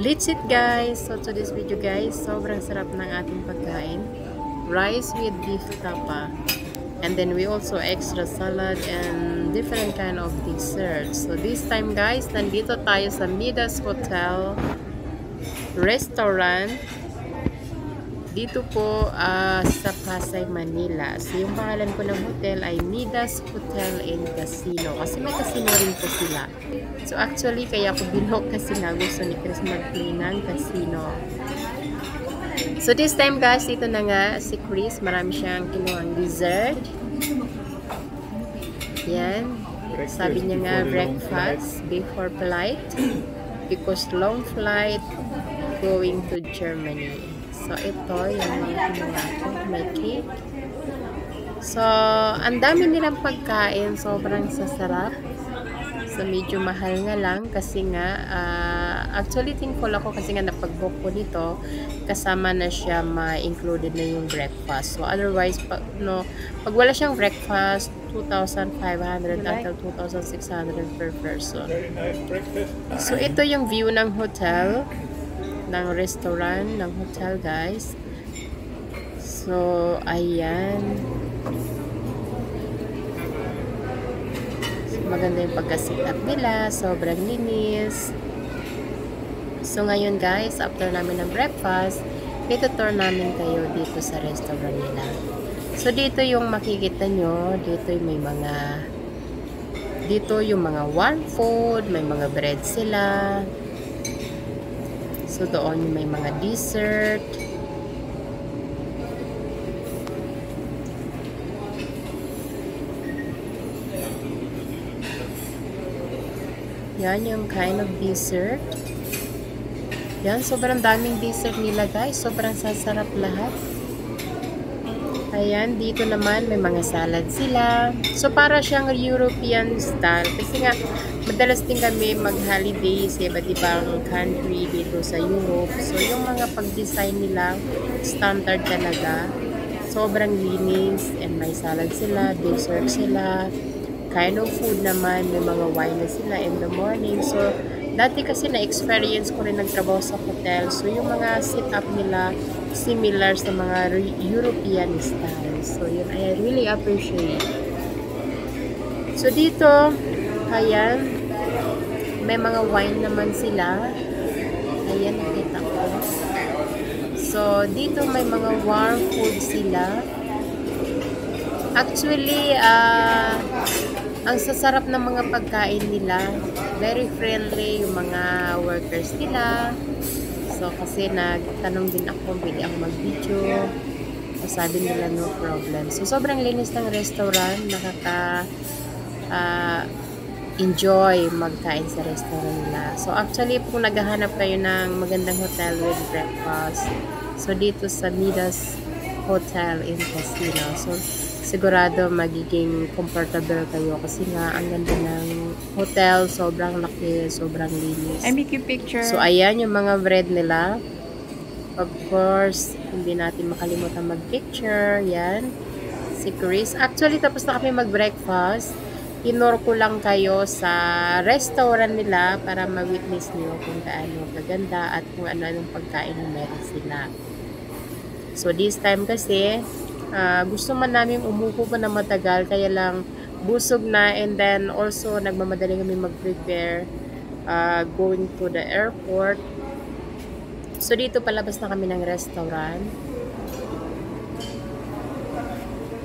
Let's eat guys! So to this video guys, sobrang sarap ng ating pagkain. Rice with beef tapa. And then we also extra salad and different kind of desserts. So this time guys, nandito tayo sa Midas Hotel Restaurant. Dito po sa Pasay, Manila. So yung pangalan ko ng hotel ay Midas Hotel and Casino. Kasi may casino rin po sila. So actually, kaya ko binok kasi nga gusto ni Chris mag-play ng casino. So this time guys, dito na nga si Chris. Marami siyang kinuhang dessert. Yan. Sabi niya nga breakfast before flight. Because long flight going to Germany. So, ito yung mga kinuha ko. May cake. So, ang dami nilang pagkain. Sobrang sasarap. So, medyo mahal nga lang. Kasi nga, actually, thankful ako kasi nga napag-book ko nito. Kasama na siya ma-included na yung breakfast. So, otherwise, pag wala siyang breakfast, 2,500 until 2,600 per person. So, ito yung view ng hotel. Ng restaurant, ng hotel guys. So, ayan. So, maganda yung pagka-sit up nila. Sobrang linis. So, ngayon guys, after namin ng breakfast, ito-tour namin kayo dito sa restaurant nila. So, dito yung makikita nyo. Dito yung may mga warm food. May mga bread sila. So, doon may mga dessert. Yan yung kind of dessert. Yan, sobrang daming dessert nila guys. Sobrang sasarap lahat. Ayan, dito naman may mga salad sila. So, para siyang European style. Kasi nga, madalas din kami mag-holiday sa iba't ibang country dito sa Europe. So, yung mga pag-design nila, standard talaga. Sobrang linis and may salad sila, dessert sila. Kind of food naman, may mga wine na sila in the morning. So, dati kasi na-experience ko rin nagtrabaho sa hotel. So, yung mga sit-up nila, similar sa mga European style. So, yun, I really appreciate. So, dito, ayan, may mga wine naman sila. Ayan, nakita ko. So, dito may mga warm food sila. Actually, ang sasarap ng mga pagkain nila. Very friendly yung mga workers nila. So, kasi nagtanong din ako, pwede ako mag-video. So, sabi nila no problem. So, sobrang linis ng restaurant. Enjoy magkain sa restaurant nila. So, actually, kung naghahanap kayo ng magandang hotel with breakfast, so, dito sa Midas Hotel in Casino. So, sigurado magiging comfortable kayo kasi nga ang ganda ng hotel, sobrang laki, sobrang linis. I make you picture. So, ayan yung mga bread nila. Of course, hindi natin makalimutan mag-picture. Yan. Si Chris. Actually, tapos na kami mag-breakfast. Inor ko lang kayo sa restaurant nila para ma-witness nyo kung gaano kaganda at kung ano-anong pagkain na meron sila. So, this time kasi, gusto man namin umupo pa na matagal, kaya lang busog na, and then also nagmamadali kami mag-prepare going to the airport. So, dito palabas na kami ng restaurant.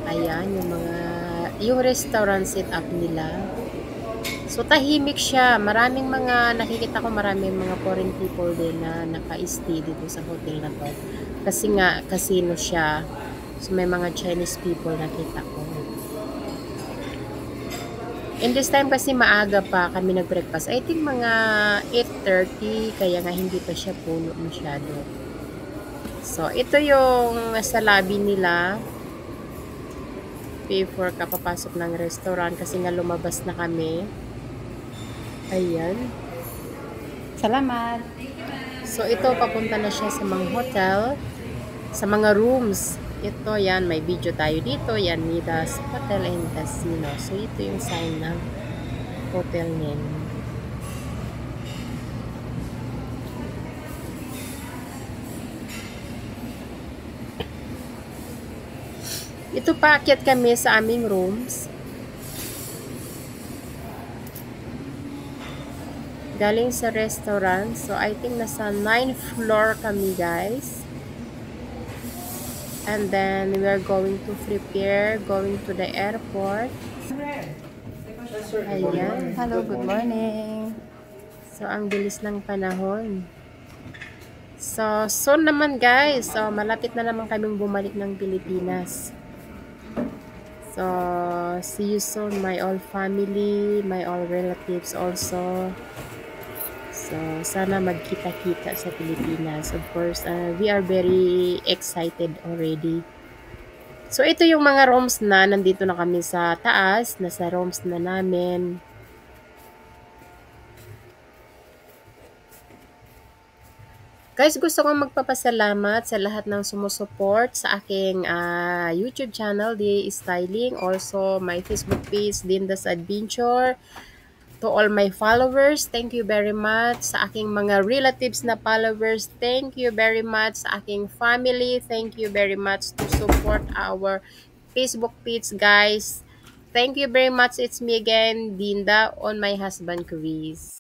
Ayan, yung restaurant set up nila. So, tahimik siya. Maraming mga, nakikita ko maraming mga foreign people din na naka-stay dito sa hotel na to. Kasi nga, casino siya. So, may mga Chinese people nakita ko. And this time kasi maaga pa kami nag-breakfast. I think mga 8:30, kaya nga hindi pa siya puno masyado. So, ito yung sa lobby nila. Before ka papasok ng restaurant kasi nga lumabas na kami. Ayan. Salamat. So, ito papunta na siya sa mga hotel, sa mga rooms. Ito, yan, may video tayo dito. Yan, Midas Hotel and Casino. So, ito yung sign ng hotel name. Ito paakyat kami sa aming rooms. Galing sa restaurant. So, I think nasa 9th floor kami, guys. And then, we are going to prepare, going to the airport. Ayan. Hello, good morning. So, ang bilis ng panahon. So, soon naman, guys. So, malapit na naman kaming bumalik ng Pilipinas. So, see you soon, my all family, my all relatives also. So, sana magkita-kita sa Pilipinas. Of course, we are very excited already. So, ito yung mga rooms na nandito na kami sa taas. Nasa rooms na namin. Guys, gusto kong magpapasalamat sa lahat ng sumusuport sa aking YouTube channel, The Styling. Also, my Facebook page, Dinda's Adventure. To all my followers, thank you very much. Sa aking mga relatives na followers, thank you very much. Sa aking family, thank you very much to support our Facebook page, guys. Thank you very much. It's me again, Dinda, on my husband Chris.